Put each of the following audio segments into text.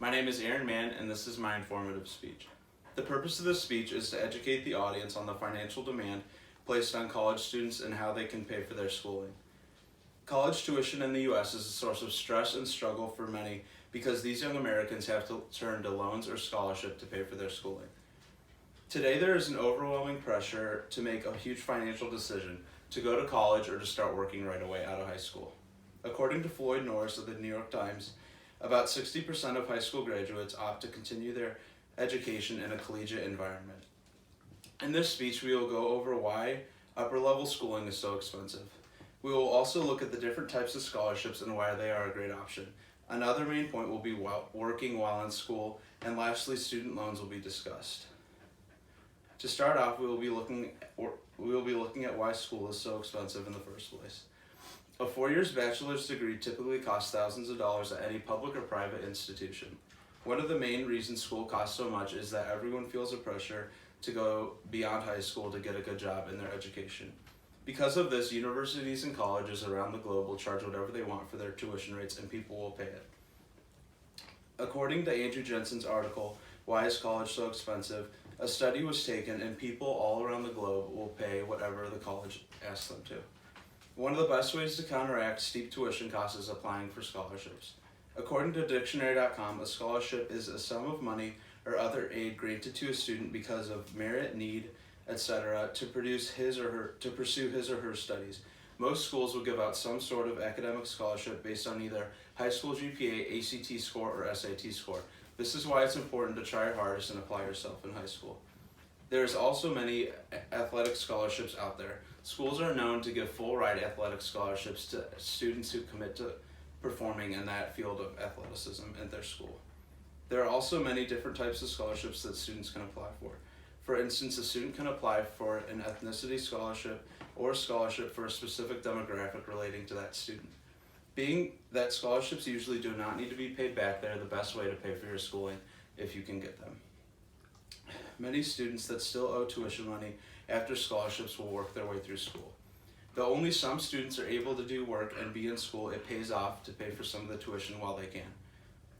My name is Aaron Mann, and this is my informative speech. The purpose of this speech is to educate the audience on the financial demand placed on college students and how they can pay for their schooling. College tuition in the U.S. is a source of stress and struggle for many because these young Americans have to turn to loans or scholarship to pay for their schooling. Today there is an overwhelming pressure to make a huge financial decision to go to college or to start working right away out of high school. According to Floyd Norris of the New York Times, about 60% of high school graduates opt to continue their education in a collegiate environment. In this speech, we will go over why upper-level schooling is so expensive. We will also look at the different types of scholarships and why they are a great option. Another main point will be working while in school, and lastly, student loans will be discussed. To start off, we will be looking at why school is so expensive in the first place. A 4-year bachelor's degree typically costs thousands of dollars at any public or private institution. One of the main reasons school costs so much is that everyone feels a pressure to go beyond high school to get a good job in their education. Because of this, universities and colleges around the globe will charge whatever they want for their tuition rates, and people will pay it. According to Andrew Jensen's article, Why is College So Expensive?, a study was taken and people all around the globe will pay whatever the college asks them to. One of the best ways to counteract steep tuition costs is applying for scholarships. According to dictionary.com, a scholarship is a sum of money or other aid granted to a student because of merit, need, etc. to pursue his or her studies. Most schools will give out some sort of academic scholarship based on either high school GPA, ACT score, or SAT score. This is why it's important to try your hardest and apply yourself in high school. There's also many athletic scholarships out there. Schools are known to give full-ride athletic scholarships to students who commit to performing in that field of athleticism at their school. There are also many different types of scholarships that students can apply for. For instance, a student can apply for an ethnicity scholarship or a scholarship for a specific demographic relating to that student. Being that scholarships usually do not need to be paid back, they are the best way to pay for your schooling if you can get them. Many students that still owe tuition money after scholarships will work their way through school. Though only some students are able to do work and be in school, it pays off to pay for some of the tuition while they can.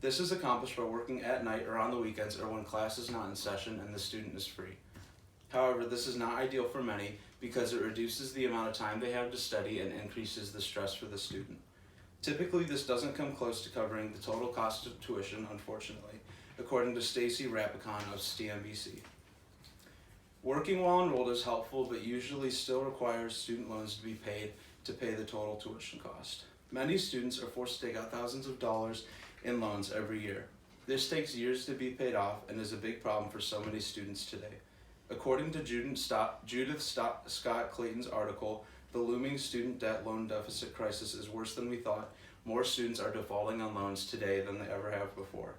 This is accomplished by working at night or on the weekends or when class is not in session and the student is free. However, this is not ideal for many because it reduces the amount of time they have to study and increases the stress for the student. Typically, this doesn't come close to covering the total cost of tuition, unfortunately, according to Stacy Rapicon of STMBC. Working while enrolled is helpful, but usually still requires student loans to be paid to pay the total tuition cost. Many students are forced to take out thousands of dollars in loans every year. This takes years to be paid off and is a big problem for so many students today. According to Judith Scott Clayton's article, The Looming Student Debt Loan Deficit Crisis is Worse Than We Thought. More students are defaulting on loans today than they ever have before.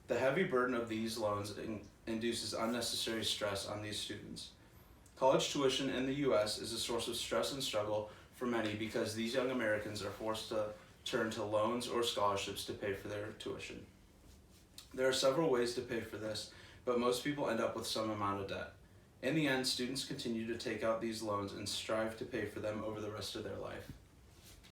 The heavy burden of these loans induces unnecessary stress on these students. College tuition in the U.S. is a source of stress and struggle for many because these young Americans are forced to turn to loans or scholarships to pay for their tuition. There are several ways to pay for this, but most people end up with some amount of debt. In the end, students continue to take out these loans and strive to pay for them over the rest of their life.